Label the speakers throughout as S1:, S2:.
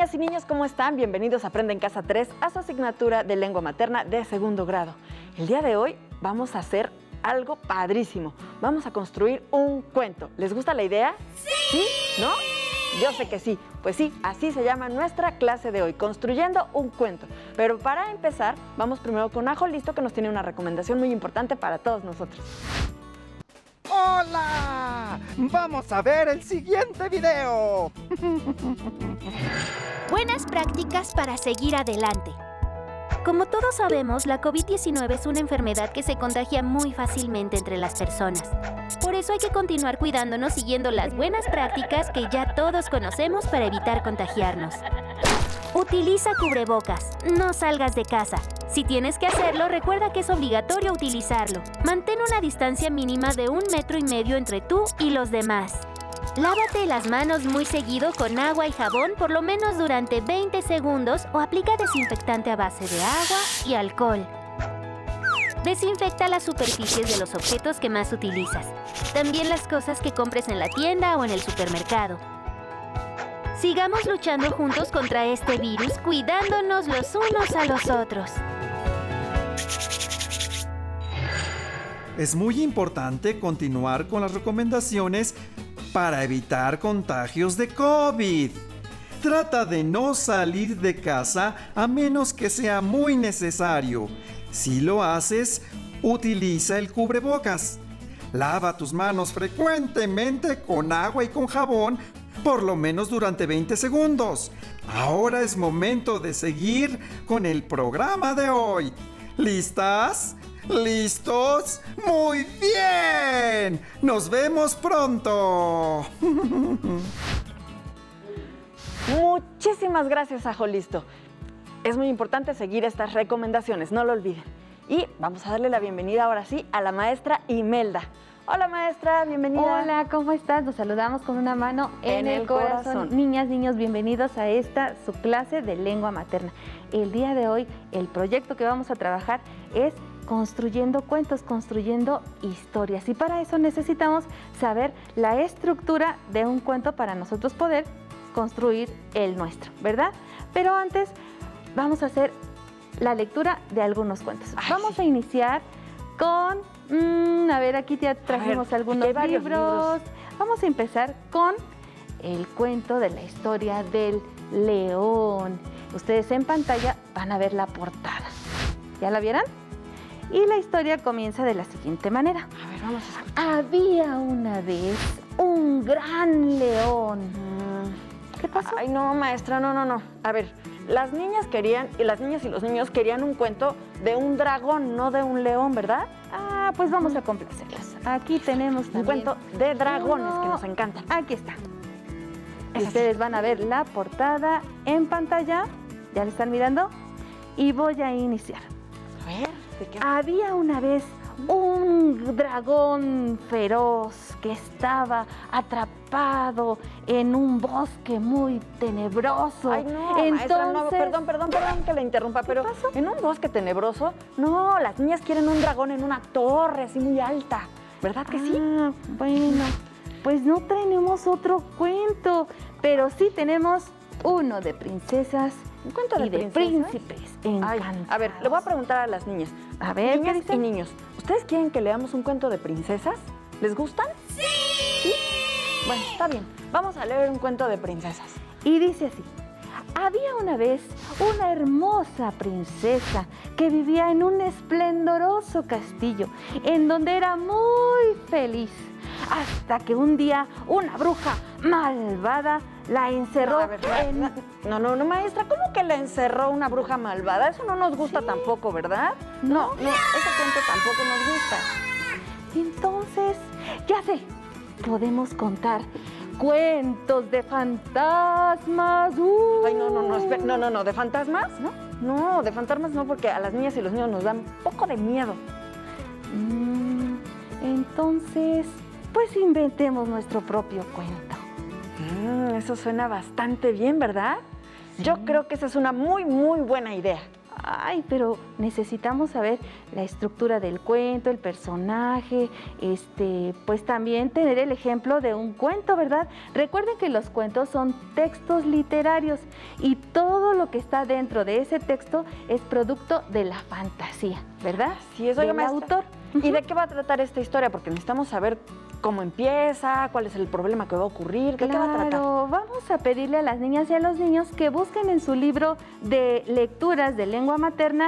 S1: niñas y niños, ¿cómo están? Bienvenidos a Aprende en Casa 3 a su asignatura de lengua materna de segundo grado. El día de hoy vamos a hacer algo padrísimo. Vamos a construir un cuento. ¿Les gusta la idea? ¿Sí? ¿No? Yo sé que sí. Pues sí, así se llama nuestra clase de hoy, construyendo un cuento. Pero para empezar, vamos primero con Ajo Listo, que nos tiene una recomendación muy importante para todos nosotros.
S2: ¡Hola! ¡Vamos a ver el siguiente video!
S3: Buenas prácticas para seguir adelante. Como todos sabemos, la COVID-19 es una enfermedad que se contagia muy fácilmente entre las personas. Por eso hay que continuar cuidándonos siguiendo las buenas prácticas que ya todos conocemos para evitar contagiarnos. Utiliza cubrebocas. No salgas de casa. Si tienes que hacerlo, recuerda que es obligatorio utilizarlo. Mantén una distancia mínima de 1,5 metros entre tú y los demás. Lávate las manos muy seguido con agua y jabón por lo menos durante 20 segundos o aplica desinfectante a base de agua y alcohol. Desinfecta las superficies de los objetos que más utilizas. También las cosas que compres en la tienda o en el supermercado. Sigamos luchando juntos contra este virus, cuidándonos los unos a los otros.
S2: Es muy importante continuar con las recomendaciones para evitar contagios de COVID. Trata de no salir de casa a menos que sea muy necesario. Si lo haces, utiliza el cubrebocas. Lava tus manos frecuentemente con agua y con jabón, por lo menos durante 20 segundos. Ahora es momento de seguir con el programa de hoy. ¿Listas? ¿Listos? ¡Muy bien! ¡Nos vemos pronto!
S1: Muchísimas gracias, Ajo Listo. Es muy importante seguir estas recomendaciones, no lo olviden. Y vamos a darle la bienvenida ahora sí a la maestra Imelda. Hola, maestra, bienvenida.
S4: Hola, ¿cómo estás? Nos saludamos con una mano en el corazón. Niñas, niños, bienvenidos a esta su clase de lengua materna. El día de hoy, el proyecto que vamos a trabajar es construyendo cuentos, construyendo historias. Y para eso necesitamos saber la estructura de un cuento para nosotros poder construir el nuestro, ¿verdad? Pero antes vamos a hacer la lectura de algunos cuentos. Vamos a iniciar con, a ver, aquí ya trajimos algunos libros. Vamos a empezar con el cuento de la historia del león. Ustedes en pantalla van a ver la portada. ¿Ya la vieron? Y la historia comienza de la siguiente manera.
S1: A ver, vamos a escuchar.
S4: Había una vez un gran león. ¿Qué pasó?
S1: Ay, no, maestra, no. A ver, las niñas y los niños querían un cuento de un dragón, no de un león, ¿verdad?
S4: Ah, pues vamos a complacerlos. Aquí tenemos
S1: Un
S4: también
S1: cuento de dragones que nos encantan.
S4: Aquí está. Ustedes van a ver la portada en pantalla. ¿Ya la están mirando? Y voy a iniciar.
S1: A ver, ¿de qué?
S4: Había una vez un dragón feroz que estaba atrapado en un bosque muy tenebroso.
S1: Ay, no, maestra, no, perdón que la interrumpa, pero
S4: pasó?
S1: ¿en un bosque tenebroso? No, las niñas quieren un dragón en una torre así muy alta, ¿verdad que sí?
S4: Ah, bueno, pues no tenemos otro cuento, pero sí tenemos uno de princesas
S1: ¿Un cuento de
S4: y de
S1: princesas?
S4: príncipes
S1: Ay,
S4: encantados.
S1: a ver, le voy a preguntar a las niñas.
S4: A ver, ¿qué
S1: niñas
S4: dicen?
S1: y niños, ¿ustedes quieren que leamos un cuento de princesas? ¿Les gustan? ¿Sí? Bueno, está bien. Vamos a leer un cuento de princesas.
S4: Y dice así: había una vez una hermosa princesa que vivía en un esplendoroso castillo, en donde era muy feliz, hasta que un día una bruja malvada la encerró
S1: No, maestra, ¿cómo que la encerró una bruja malvada? Eso no nos gusta tampoco, ¿verdad? No, ese cuento tampoco nos gusta.
S4: Entonces, ya sé, podemos contar cuentos de fantasmas.
S1: Ay, no, ¿de fantasmas?
S4: ¿No?
S1: No, de fantasmas no, porque a las niñas y los niños nos dan un poco de miedo.
S4: Entonces, pues inventemos nuestro propio cuento.
S1: Eso suena bastante bien, ¿verdad? Yo creo que esa es una muy, muy buena idea.
S4: Ay, pero necesitamos saber la estructura del cuento, el personaje, pues también tener el ejemplo de un cuento, ¿verdad? Recuerden que los cuentos son textos literarios y todo lo que está dentro de ese texto es producto de la fantasía, ¿verdad?
S1: Sí, eso
S4: del autor.
S1: ¿Y de qué va a tratar esta historia? Porque necesitamos saber cómo empieza, cuál es el problema que va a ocurrir, ¿de qué va a tratar?
S4: Claro, vamos a pedirle a las niñas y a los niños que busquen en su libro de lecturas de lengua materna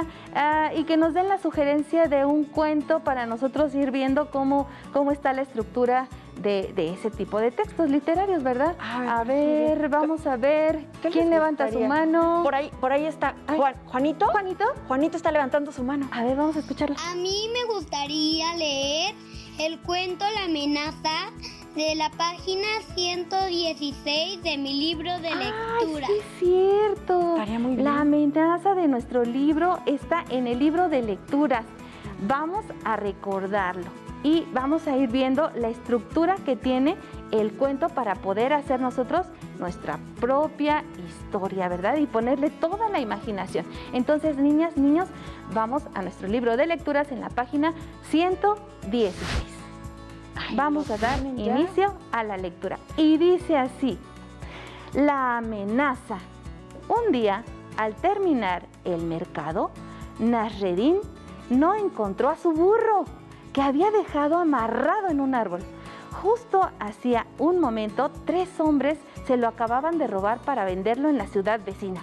S4: y que nos den la sugerencia de un cuento para nosotros ir viendo cómo está la estructura de ese tipo de textos literarios, ¿verdad?
S1: A
S4: ver, vamos a ver. ¿Quién levanta su mano?
S1: Por ahí está Juanito.
S4: ¿Juanito?
S1: Juanito está levantando su mano.
S4: A ver, vamos a escucharlo.
S5: A mí me gustaría leer el cuento La amenaza de la página 116 de mi libro de lectura.
S4: ¡Ay, sí es cierto!
S1: Estaría muy bien.
S4: La amenaza de nuestro libro está en el libro de lecturas. Vamos a recordarlo y vamos a ir viendo la estructura que tiene el cuento para poder hacer nosotros nuestra propia historia, ¿verdad? Y ponerle toda la imaginación. Entonces, niñas, niños, vamos a nuestro libro de lecturas en la página 116. Vamos a dar inicio a la lectura. Y dice así: La amenaza. Un día, al terminar el mercado, Nasreddin no encontró a su burro, que había dejado amarrado en un árbol. Justo hacía un momento, 3 hombres se lo acababan de robar para venderlo en la ciudad vecina.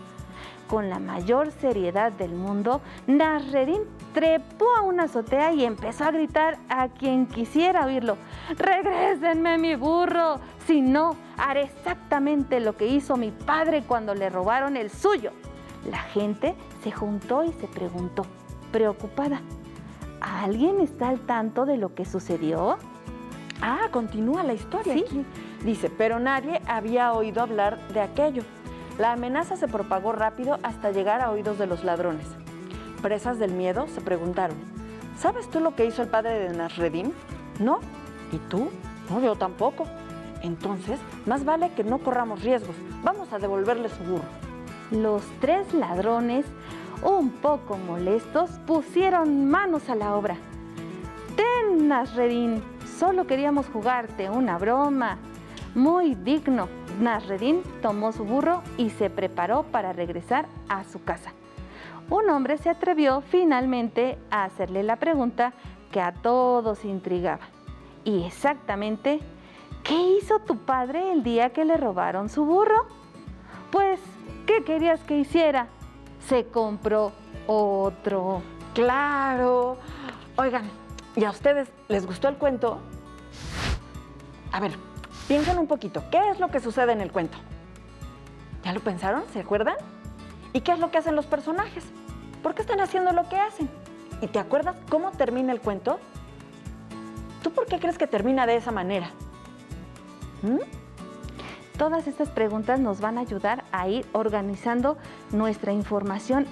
S4: Con la mayor seriedad del mundo, Nasreddin trepó a una azotea y empezó a gritar a quien quisiera oírlo: ¡Regrésenme mi burro! Si no, haré exactamente lo que hizo mi padre cuando le robaron el suyo. La gente se juntó y se preguntó, preocupada: ¿alguien está al tanto de lo que sucedió?
S1: Continúa la historia.
S4: Sí.
S1: Aquí. Dice, pero nadie había oído hablar de aquello. La amenaza se propagó rápido hasta llegar a oídos de los ladrones. Presas del miedo, se preguntaron, ¿sabes tú lo que hizo el padre de Nasreddin? ¿No? ¿Y tú? No, yo tampoco. Entonces, más vale que no corramos riesgos. Vamos a devolverle su burro.
S4: Los 3 ladrones, un poco molestos, pusieron manos a la obra. ¡Ten, Nasreddin! Solo queríamos jugarte una broma. Muy digno, Nasreddin tomó su burro y se preparó para regresar a su casa. Un hombre se atrevió finalmente a hacerle la pregunta que a todos intrigaba. Y exactamente, ¿qué hizo tu padre el día que le robaron su burro? Pues, ¿qué querías que hiciera? Se compró otro.
S1: ¡Claro! Oigan, ¿y a ustedes les gustó el cuento? A ver, piensen un poquito. ¿Qué es lo que sucede en el cuento? ¿Ya lo pensaron? ¿Se acuerdan? ¿Y qué es lo que hacen los personajes? ¿Por qué están haciendo lo que hacen? ¿Y te acuerdas cómo termina el cuento? ¿Tú por qué crees que termina de esa manera?
S4: Todas estas preguntas nos van a ayudar a ir organizando nuestra información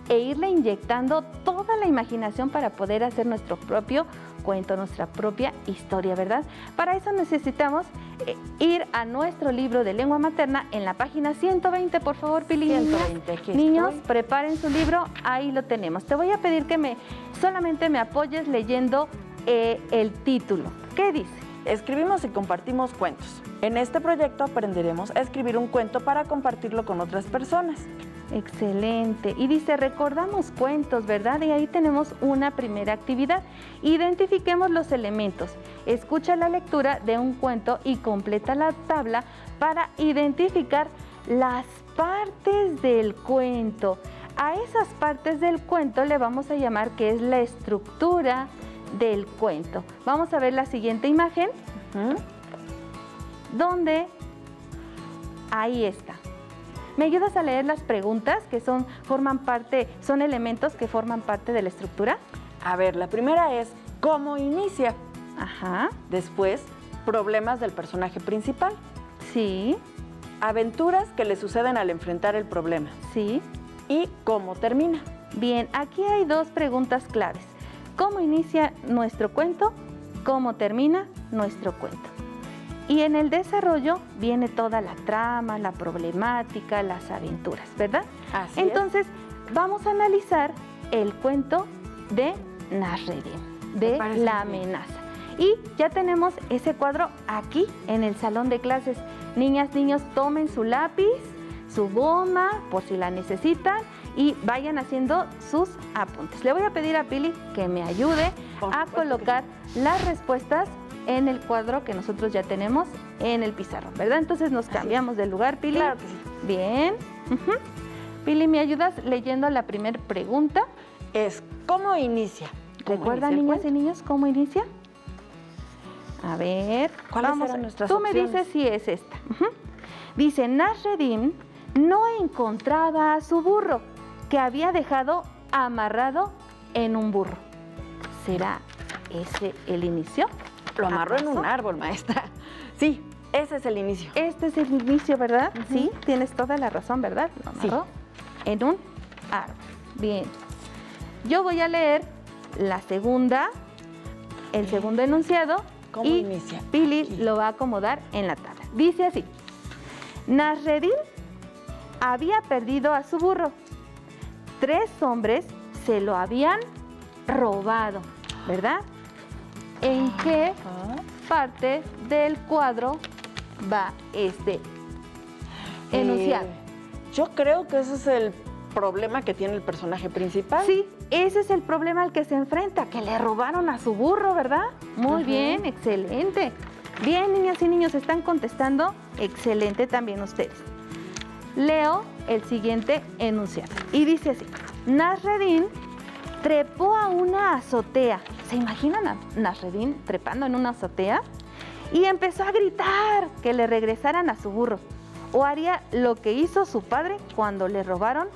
S4: e irle inyectando toda la imaginación para poder hacer nuestro propio cuento, nuestra propia historia, ¿verdad? Para eso necesitamos ir a nuestro libro de lengua materna en la página 120, por favor, Pili.
S1: 120, aquí
S4: Niños,
S1: estoy.
S4: preparen su libro, ahí lo tenemos. Te voy a pedir que solamente me apoyes leyendo el título. ¿Qué dice?
S1: Escribimos y compartimos cuentos. En este proyecto aprenderemos a escribir un cuento para compartirlo con otras personas.
S4: Excelente. Y dice, recordamos cuentos, ¿verdad? Y ahí tenemos una primera actividad. Identifiquemos los elementos. Escucha la lectura de un cuento y completa la tabla para identificar las partes del cuento. A esas partes del cuento le vamos a llamar que es la estructura del cuento. Vamos a ver la siguiente imagen, donde ahí está. ¿Me ayudas a leer las preguntas que son elementos que forman parte de la estructura?
S1: A ver, la primera es ¿cómo inicia?
S4: Ajá.
S1: Después, problemas del personaje principal.
S4: Sí.
S1: Aventuras que le suceden al enfrentar el problema.
S4: Sí.
S1: Y cómo termina.
S4: Bien, aquí hay 2 preguntas claves. ¿Cómo inicia nuestro cuento? ¿Cómo termina nuestro cuento? Y en el desarrollo viene toda la trama, la problemática, las aventuras, ¿verdad?
S1: Así es.
S4: Entonces, vamos a analizar el cuento de Nasreddin, de la amenaza. Y ya tenemos ese cuadro aquí en el salón de clases. Niñas, niños, tomen su lápiz, su goma, por si la necesitan, y vayan haciendo sus apuntes. Le voy a pedir a Pili que me ayude a colocar las respuestas en el cuadro que nosotros ya tenemos en el pizarrón, ¿verdad? Entonces nos cambiamos de lugar, Pili.
S1: Claro que sí.
S4: Bien. Pili, ¿me ayudas leyendo la primera pregunta?
S1: Es, ¿cómo inicia?
S4: ¿Recuerdan, niñas y niños, cómo inicia? A ver,
S1: ¿cuáles eran nuestras
S4: tú
S1: opciones?
S4: me dices si es esta. Dice, Nasreddin no encontraba a su burro, que había dejado amarrado en un burro. ¿Será ese el inicio?
S1: Lo amarró en un
S4: ¿Acaso?
S1: árbol, maestra. Sí, ese es el inicio.
S4: Este es el inicio, ¿verdad? Sí, tienes toda la razón, ¿verdad? Lo amarró en un árbol. Bien. Yo voy a leer la segunda, el segundo enunciado.
S1: ¿Cómo
S4: y
S1: inicia?
S4: Pili
S1: Aquí.
S4: lo va a acomodar en la tabla. Dice así: Nasreddin había perdido a su burro. 3 hombres se lo habían robado, ¿verdad? ¿En qué parte del cuadro va este enunciado?
S1: Yo creo que ese es el problema que tiene el personaje principal.
S4: Sí, ese es el problema al que se enfrenta, que le robaron a su burro, ¿verdad? Muy bien, excelente. Bien, niñas y niños, están contestando. Excelente también ustedes. Leo el siguiente enunciado. Y dice así: Nasreddin trepó a una azotea. ¿Se imaginan a Nasreddin trepando en una azotea? Y empezó a gritar que le regresaran a su burro. O haría lo que hizo su padre cuando le robaron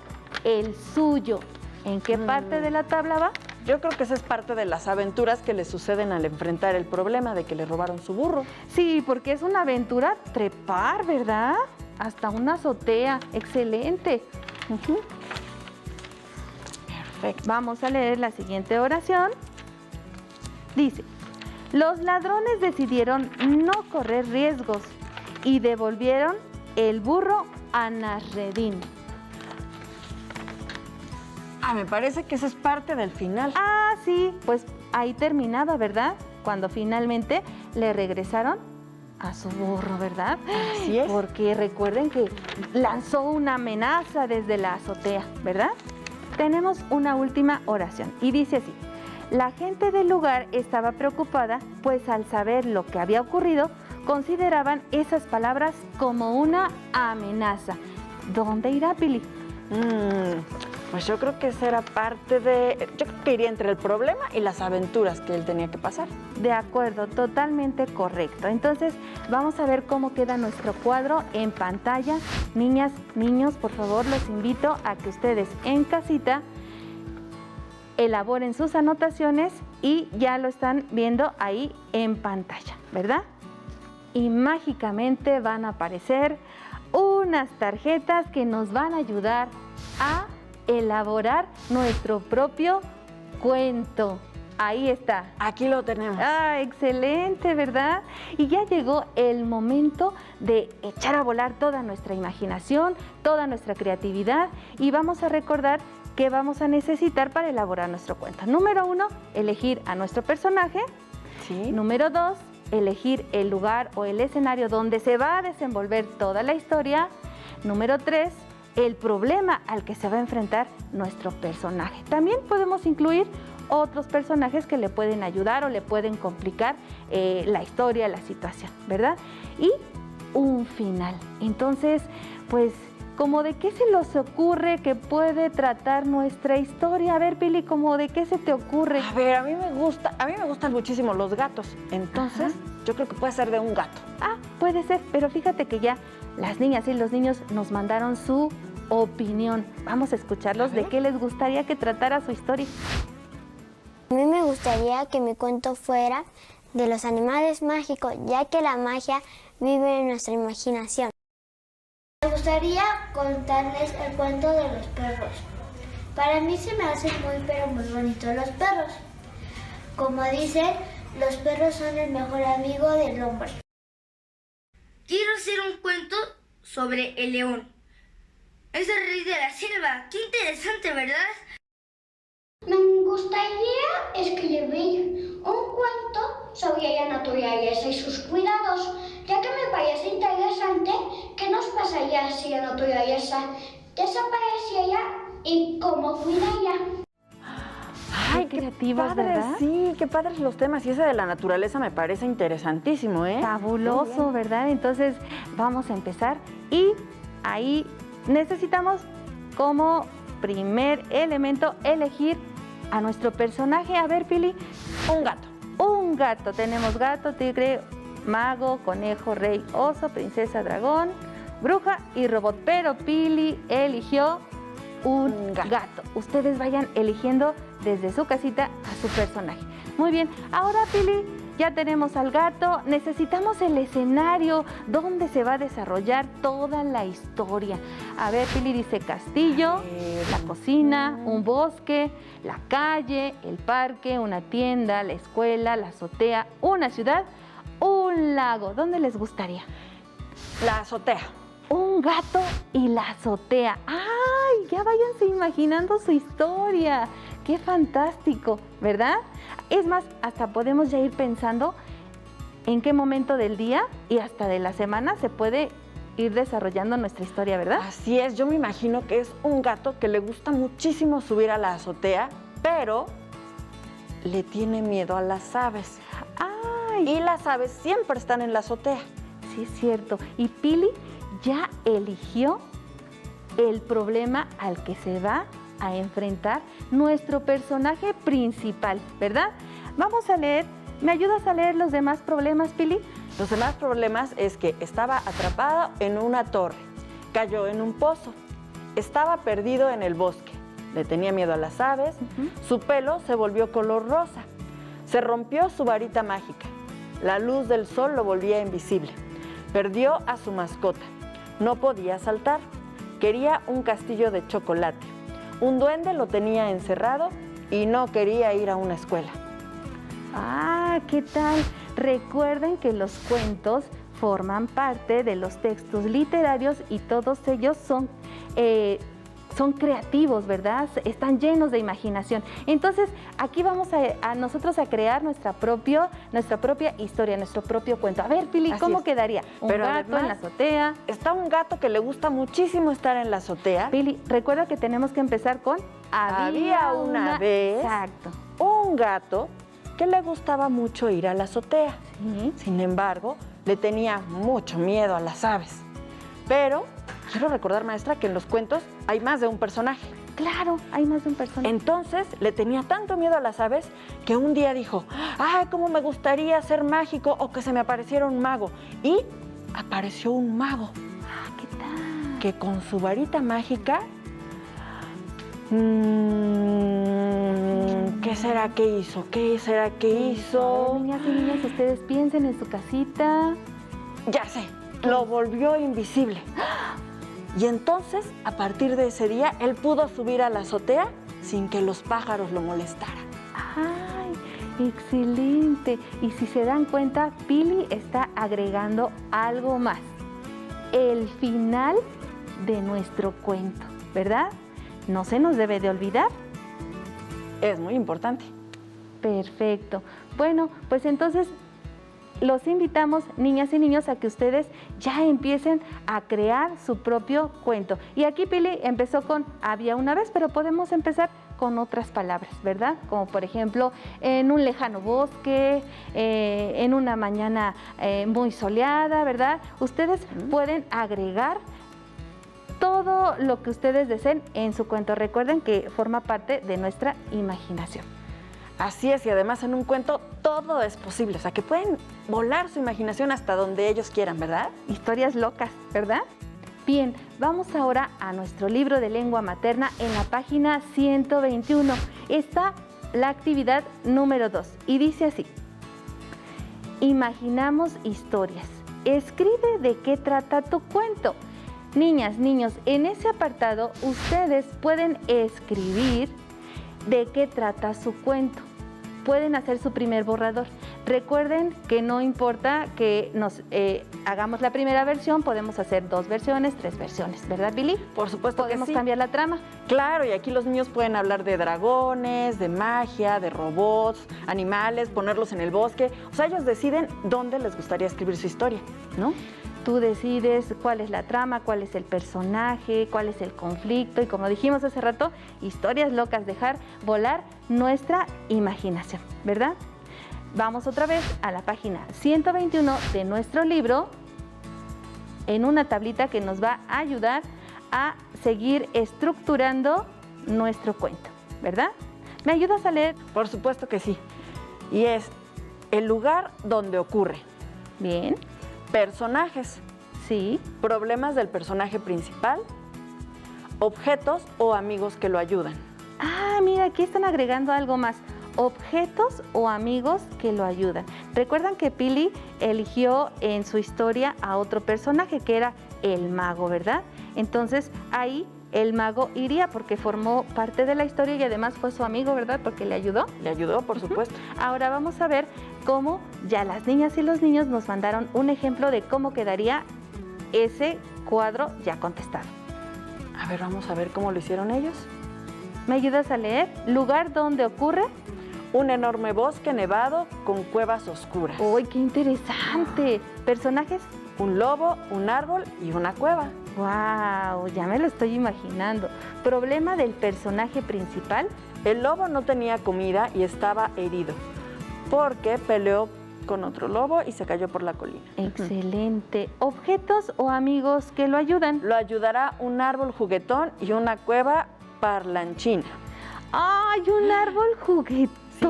S4: el suyo. ¿En qué parte de la tabla va?
S1: Yo creo que esa es parte de las aventuras que le suceden al enfrentar el problema de que le robaron su burro.
S4: Sí, porque es una aventura trepar, ¿verdad? Hasta una azotea. Excelente.
S1: Perfecto.
S4: Vamos a leer la siguiente oración. Dice: los ladrones decidieron no correr riesgos y devolvieron el burro a Nasreddin.
S1: Me parece que esa es parte del final.
S4: Ah, sí, pues ahí terminaba, ¿verdad? Cuando finalmente le regresaron a su burro, ¿verdad?
S1: Así es.
S4: Porque recuerden que lanzó una amenaza desde la azotea, ¿verdad? Tenemos una última oración y dice así: la gente del lugar estaba preocupada, pues al saber lo que había ocurrido, consideraban esas palabras como una amenaza. ¿Dónde irá, Pili?
S1: Pues yo creo que esa era parte de... Yo creo que iría entre el problema y las aventuras que él tenía que pasar.
S4: De acuerdo, totalmente correcto. Entonces, vamos a ver cómo queda nuestro cuadro en pantalla. Niñas, niños, por favor, los invito a que ustedes en casita elaboren sus anotaciones y ya lo están viendo ahí en pantalla, ¿verdad? Y mágicamente van a aparecer unas tarjetas que nos van a ayudar a elaborar nuestro propio cuento. Ahí está.
S1: Aquí lo tenemos.
S4: Ah, excelente, ¿verdad? Y ya llegó el momento de echar a volar toda nuestra imaginación, toda nuestra creatividad, y vamos a recordar qué vamos a necesitar para elaborar nuestro cuento. Número 1, elegir a nuestro personaje.
S1: Sí.
S4: Número 2, elegir el lugar o el escenario donde se va a desenvolver toda la historia. Número 3, el problema al que se va a enfrentar nuestro personaje. También podemos incluir otros personajes que le pueden ayudar o le pueden complicar la historia, la situación, ¿verdad? Y un final. Entonces, pues, ¿como de qué se les ocurre que puede tratar nuestra historia? A ver, Pili, ¿como de qué se te ocurre?
S1: A ver, a mí me gustan muchísimo los gatos. Entonces, yo creo que puede ser de un gato.
S4: Ah, puede ser, pero fíjate que ya las niñas y los niños nos mandaron su opinión. Vamos a escucharlos de qué les gustaría que tratara su historia.
S6: A mí me gustaría que mi cuento fuera de los animales mágicos, ya que la magia vive en nuestra imaginación. Me gustaría contarles el cuento de los perros. Para mí se me hacen muy bonitos los perros. Como dicen, los perros son el mejor amigo del hombre.
S7: Quiero hacer un cuento sobre el león. Es el rey de la selva. Qué interesante, ¿verdad?
S6: Me gustaría escribir un cuento sobre la naturaleza y sus cuidados, ya que me parece interesante qué nos pasaría si la naturaleza desapareciera y cómo cuidarla.
S1: Ay,
S4: Qué
S1: qué
S4: creativos,
S1: padre,
S4: ¿verdad?
S1: sí, qué padres los temas. Y ese de la naturaleza me parece interesantísimo, ¿eh?
S4: Fabuloso, ¿verdad? Entonces vamos a empezar y ahí necesitamos como primer elemento elegir a nuestro personaje. A ver, Pili.
S1: Un gato.
S4: Un gato. Tenemos gato, tigre, mago, conejo, rey, oso, princesa, dragón, bruja y robot. Pero Pili eligió un gato. Ustedes vayan eligiendo desde su casita a su personaje. Muy bien. Ahora, Pili, ya tenemos al gato. Necesitamos el escenario donde se va a desarrollar toda la historia. A ver, Pili dice castillo, la cocina, un bosque, la calle, el parque, una tienda, la escuela, la azotea, una ciudad, un lago. ¿Dónde les gustaría?
S1: La azotea.
S4: Un gato y la azotea. ¡Ay! Ya váyanse imaginando su historia. ¡Qué fantástico! ¿Verdad? Es más, hasta podemos ya ir pensando en qué momento del día y hasta de la semana se puede ir desarrollando nuestra historia, ¿verdad?
S1: Así es, yo me imagino que es un gato que le gusta muchísimo subir a la azotea, pero le tiene miedo a las aves.
S4: ¡Ay!
S1: Y las aves siempre están en la azotea.
S4: Sí, es cierto. Y Pili ya eligió el problema al que se va a enfrentar nuestro personaje principal, ¿verdad? Vamos a leer. ¿Me ayudas a leer los demás problemas, Pili?
S1: Los demás problemas es que estaba atrapado en una torre, cayó en un pozo, estaba perdido en el bosque, le tenía miedo a las aves, su pelo se volvió color rosa, se rompió su varita mágica, la luz del sol lo volvía invisible, perdió a su mascota, no podía saltar, quería un castillo de chocolate, un duende lo tenía encerrado y no quería ir a una escuela.
S4: Ah, ¿qué tal? Recuerden que los cuentos forman parte de los textos literarios y todos ellos son creativos, ¿verdad? Están llenos de imaginación. Entonces, aquí vamos a nosotros a crear nuestra propia historia, nuestro propio cuento. A ver, Pili, ¿cómo quedaría? Un
S1: Pero
S4: gato
S1: además,
S4: en la azotea.
S1: Está un gato que le gusta muchísimo estar en la azotea.
S4: Pili, recuerda que tenemos que empezar con
S1: Había una vez
S4: Exacto.
S1: un gato que le gustaba mucho ir a la azotea.
S4: Sí.
S1: Sin embargo, le tenía mucho miedo a las aves. Pero quiero recordar, maestra, que en los cuentos hay más de un personaje.
S4: Claro, hay más de un personaje.
S1: Entonces, le tenía tanto miedo a las aves que un día dijo, ¡ay, cómo me gustaría ser mágico o que se me apareciera un mago! Y apareció un mago
S4: Ah, ¿qué tal?
S1: que con su varita mágica... ¿qué será que hizo? ¿Qué será que
S4: A ver,
S1: hizo?
S4: niñas y niños, ustedes piensen en su casita.
S1: Ya sé, lo volvió invisible. Y entonces, a partir de ese día, él pudo subir a la azotea sin que los pájaros lo molestaran.
S4: ¡Ay, excelente! Y si se dan cuenta, Pili está agregando algo más. El final de nuestro cuento, ¿verdad? No se nos debe de olvidar.
S1: Es muy importante.
S4: Perfecto. Bueno, pues entonces los invitamos, niñas y niños, a que ustedes ya empiecen a crear su propio cuento. Y aquí Pili empezó con había una vez, pero podemos empezar con otras palabras, ¿verdad? Como por ejemplo, en un lejano bosque, en una mañana muy soleada, ¿verdad? Ustedes pueden agregar todo lo que ustedes deseen en su cuento. Recuerden que forma parte de nuestra imaginación.
S1: Así es, y además en un cuento todo es posible. O sea, que pueden volar su imaginación hasta donde ellos quieran, ¿verdad?
S4: Historias locas, ¿verdad? Bien, vamos ahora a nuestro libro de lengua materna en la página 121. Está la actividad número 2 y dice así. Imaginamos historias. Escribe de qué trata tu cuento. Niñas, niños, en ese apartado ustedes pueden escribir de qué trata su cuento. Pueden hacer su primer borrador. Recuerden que no importa que hagamos la primera versión, podemos hacer 2 versiones, 3 versiones, ¿verdad, Billy?
S1: Por supuesto que
S4: Podemos
S1: sí.
S4: cambiar la trama.
S1: Claro, y aquí los niños pueden hablar de dragones, de magia, de robots, animales, ponerlos en el bosque. O sea, ellos deciden dónde les gustaría escribir su historia, ¿no?
S4: Tú decides cuál es la trama, cuál es el personaje, cuál es el conflicto y, como dijimos hace rato, historias locas, dejar volar nuestra imaginación, ¿verdad? Vamos otra vez a la página 121 de nuestro libro en una tablita que nos va a ayudar a seguir estructurando nuestro cuento, ¿verdad? ¿Me ayudas a leer?
S1: Por supuesto que sí. Y es el lugar donde ocurre.
S4: Bien,
S1: Personajes,
S4: sí,
S1: problemas del personaje principal, objetos o amigos que lo ayudan.
S4: Ah, mira, aquí están agregando algo más. Objetos o amigos que lo ayudan. Recuerdan que Pili eligió en su historia a otro personaje que era el mago, ¿verdad? Entonces ahí el mago iría porque formó parte de la historia y además fue su amigo, ¿verdad? Porque le ayudó.
S1: Le ayudó, por supuesto.
S4: Ahora vamos a ver cómo ya las niñas y los niños nos mandaron un ejemplo de cómo quedaría ese cuadro ya contestado.
S1: A ver, vamos a ver cómo lo hicieron ellos.
S4: ¿Me ayudas a leer? Lugar donde ocurre.
S1: Un enorme bosque nevado con cuevas oscuras.
S4: ¡Uy, qué interesante! ¿Personajes?
S1: Un lobo, un árbol y una cueva.
S4: ¡Wow! Ya me lo estoy imaginando. Problema del personaje principal.
S1: El lobo no tenía comida y estaba herido porque peleó con otro lobo y se cayó por la colina.
S4: Excelente. ¿Objetos o amigos que lo ayudan?
S1: Lo ayudará un árbol juguetón y una cueva parlanchina.
S4: ¡Ay, un árbol juguetón!
S1: Sí,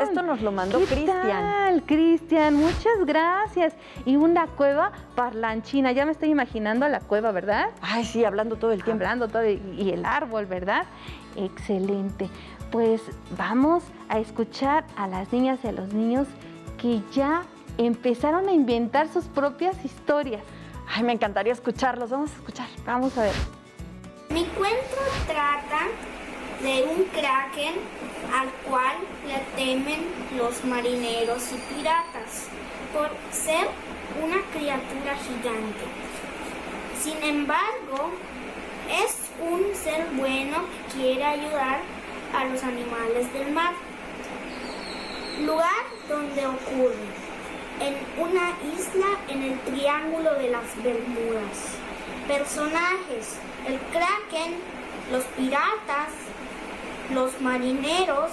S1: esto nos lo mandó Cristian.
S4: ¿Qué tal, Cristian? Muchas gracias. Y una cueva parlanchina. Ya me estoy imaginando la cueva, ¿verdad?
S1: Ay, sí, hablando todo el tiempo.
S4: Hablando todo y el árbol, ¿verdad? Excelente. Pues vamos a escuchar a las niñas y a los niños que ya empezaron a inventar sus propias historias.
S1: Ay, me encantaría escucharlos. Vamos a escuchar.
S4: Vamos a ver.
S5: Mi cuento trata de un kraken al cual le temen los marineros y piratas por ser una criatura gigante. Sin embargo, es un ser bueno que quiere ayudar a los animales del mar. Lugar donde ocurre, en una isla en el Triángulo de las Bermudas. Personajes: el kraken, los piratas, los marineros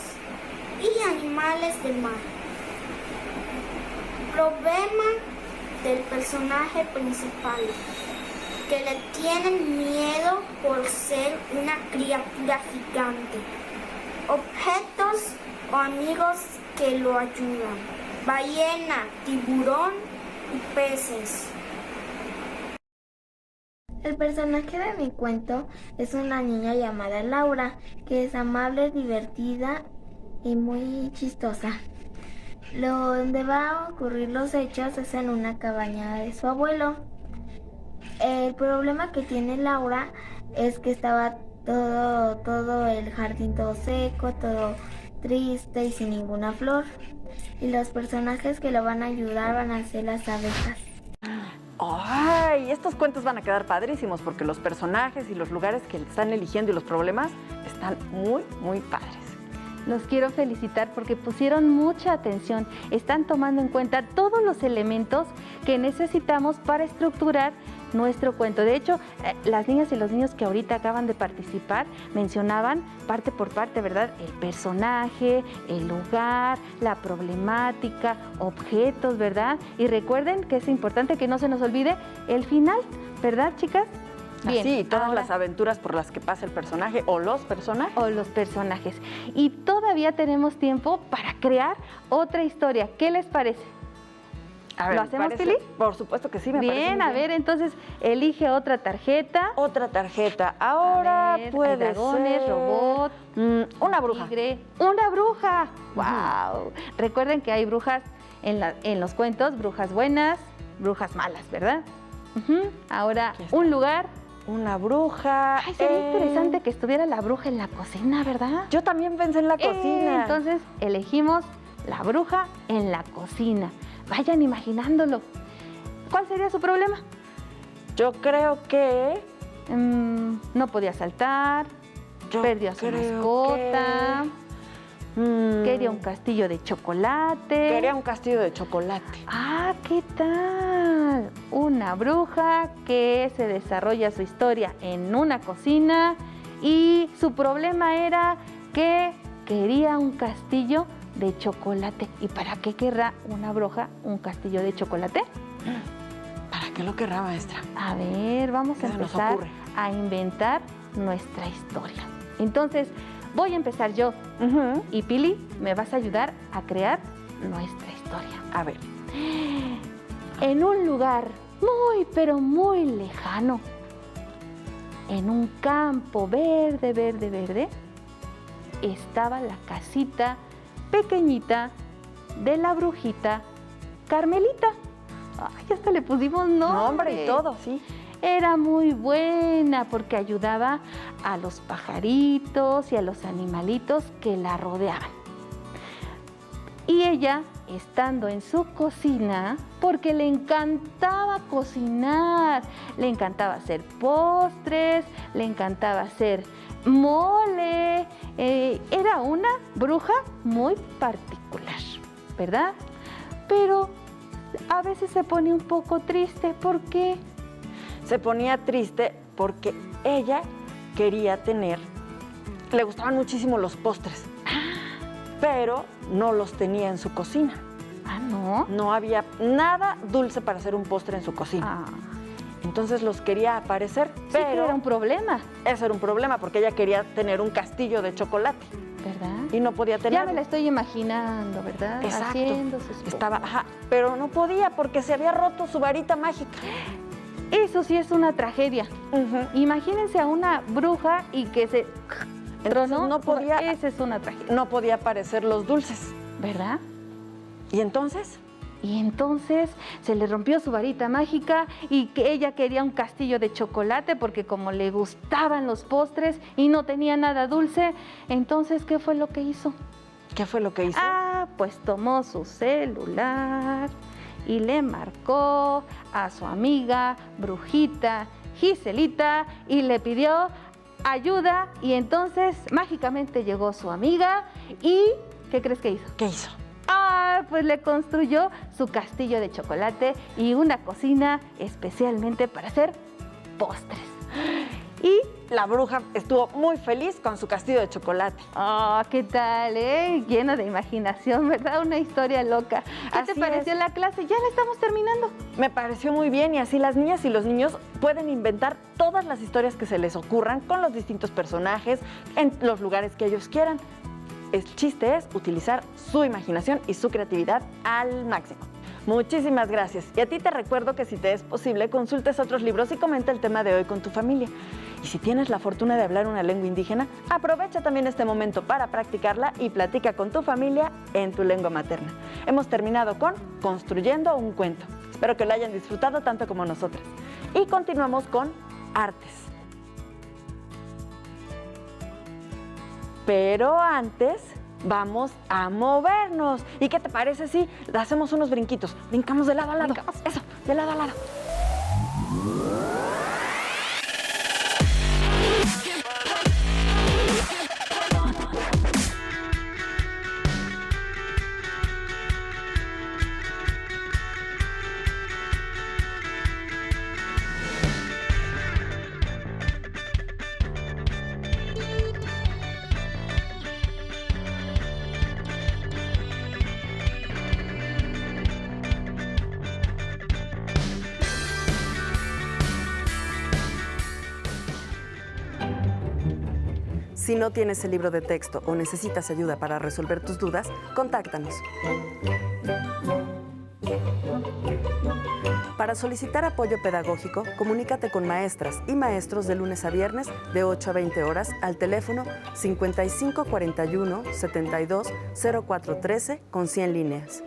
S5: y animales del mar. Problema del personaje principal, que le tienen miedo por ser una criatura gigante. Objetos o amigos que lo ayudan: ballena, tiburón y peces.
S6: El personaje de mi cuento es una niña llamada Laura, que es amable, divertida y muy chistosa. Donde va a ocurrir los hechos es en una cabaña de su abuelo. El problema que tiene Laura es que estaba todo el jardín todo seco, todo triste y sin ninguna flor. Y los personajes que lo van a ayudar van a ser las abejas.
S1: ¡Ay! Estos cuentos van a quedar padrísimos porque los personajes y los lugares que están eligiendo y los problemas están muy, muy padres.
S4: Los quiero felicitar porque pusieron mucha atención. Están tomando en cuenta todos los elementos que necesitamos para estructurar nuestro cuento. De hecho, las niñas y los niños que ahorita acaban de participar mencionaban parte por parte, ¿verdad? El personaje, el lugar, la problemática, objetos, ¿verdad? Y recuerden que es importante que no se nos olvide el final, ¿verdad, chicas? Bien,
S1: Así, todas
S4: ahora,
S1: las aventuras por las que pasa el personaje o los personajes.
S4: o los personajes. Y todavía tenemos tiempo para crear otra historia. ¿Qué les parece?
S1: A ver,
S4: ¿Lo
S1: ¿me
S4: hacemos,
S1: parece?
S4: Pili?
S1: Por supuesto que sí, me parece
S4: Bien,
S1: muy
S4: a ver, entonces elige otra tarjeta.
S1: Otra tarjeta. Ahora
S4: A ver, hay
S1: puede
S4: dragones,
S1: ser...
S4: robot,
S1: una bruja.
S4: tigre. ¡Una bruja! ¡Wow! Recuerden que hay brujas en los cuentos, brujas buenas, brujas malas, ¿verdad? Ahora,
S1: Aquí está.
S4: un lugar.
S1: Una bruja.
S4: Ay, sería interesante que estuviera la bruja en la cocina, ¿verdad?
S1: Yo también pensé en la cocina.
S4: Entonces, elegimos la bruja en la cocina. Vayan imaginándolo. ¿Cuál sería su problema?
S1: Yo creo que...
S4: No podía saltar,
S1: yo
S4: perdió a su
S1: creo
S4: mascota, quería un castillo de chocolate.
S1: Quería un castillo de chocolate.
S4: Ah, ¿qué tal? Una bruja que se desarrolla su historia en una cocina y su problema era que quería un castillo de chocolate. ¿Y para qué querrá una bruja un castillo de chocolate?
S1: ¿Para qué lo querrá, maestra?
S4: A ver, vamos a
S1: ¿Qué se nos
S4: empezar
S1: ocurre?
S4: a inventar nuestra historia. Entonces, voy a empezar yo y Pili, me vas a ayudar a crear nuestra historia.
S1: A ver.
S4: En un lugar muy, pero muy lejano, en un campo verde, verde, verde, estaba la casita pequeñita de la brujita Carmelita. Ay, hasta le pusimos
S1: Nombre y todo, sí.
S4: Era muy buena porque ayudaba a los pajaritos y a los animalitos que la rodeaban. Y ella, estando en su cocina, porque le encantaba cocinar, le encantaba hacer postres, le encantaba hacer mole, era una bruja muy particular, ¿verdad? Pero a veces se pone un poco triste. ¿Por qué?
S1: Se ponía triste porque ella quería le gustaban muchísimo los postres, pero no los tenía en su cocina.
S4: Ah, ¿no?
S1: No había nada dulce para hacer un postre en su cocina.
S4: Ah,
S1: Entonces los quería aparecer,
S4: sí que
S1: pero
S4: era un problema,
S1: eso era un problema porque ella quería tener un castillo de chocolate
S4: ¿verdad?
S1: y no podía
S4: Ya
S1: tenerlo.
S4: me la estoy imaginando, ¿verdad?
S1: Exacto.
S4: Haciendo sus
S1: Estaba, pero no podía porque se había roto su varita mágica.
S4: Eso sí es una tragedia. Imagínense a una bruja y que se
S1: Entonces
S4: tronó.
S1: no podía,
S4: Esa es una tragedia,
S1: no podía aparecer los dulces.
S4: ¿verdad?
S1: ¿Y entonces?
S4: Y entonces se le rompió su varita mágica y que ella quería un castillo de chocolate porque como le gustaban los postres y no tenía nada dulce, entonces ¿qué fue lo que hizo?
S1: ¿Qué fue lo que hizo?
S4: Ah, pues tomó su celular y le marcó a su amiga brujita Giselita y le pidió ayuda y entonces mágicamente llegó su amiga y ¿qué crees que hizo?
S1: ¿Qué hizo?
S4: Ah, pues le construyó su castillo de chocolate y una cocina especialmente para hacer postres. Y
S1: La bruja estuvo muy feliz con su castillo de chocolate.
S4: ¿qué tal, lleno de imaginación, ¿verdad? Una historia loca. ¿Qué te
S1: Así
S4: pareció
S1: es.
S4: la clase? Ya la estamos terminando.
S1: Me pareció muy bien y así las niñas y los niños pueden inventar todas las historias que se les ocurran con los distintos personajes en los lugares que ellos quieran. El chiste es utilizar su imaginación y su creatividad al máximo. Muchísimas gracias. Y a ti te recuerdo que si te es posible, consultes otros libros y comenta el tema de hoy con tu familia. Y si tienes la fortuna de hablar una lengua indígena, aprovecha también este momento para practicarla y platica con tu familia en tu lengua materna. Hemos terminado con Construyendo un cuento. Espero que lo hayan disfrutado tanto como nosotras. Y continuamos con artes. Pero antes vamos a movernos. ¿Y qué te parece si hacemos unos brinquitos? Brincamos de lado a lado. Eso, de lado a lado. Si no tienes el libro de texto o necesitas ayuda para resolver tus dudas, contáctanos. Para solicitar apoyo pedagógico, comunícate con maestras y maestros de lunes a viernes de 8 a 20 horas al teléfono 5541 72 0413 con 100 líneas.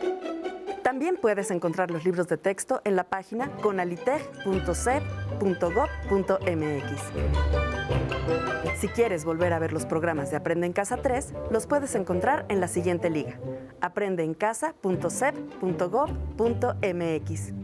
S1: También puedes encontrar los libros de texto en la página conaliteg.sep.gov.mx. Si quieres volver a ver los programas de Aprende en Casa 3, los puedes encontrar en la siguiente liga: aprendeencasa.sep.gov.mx.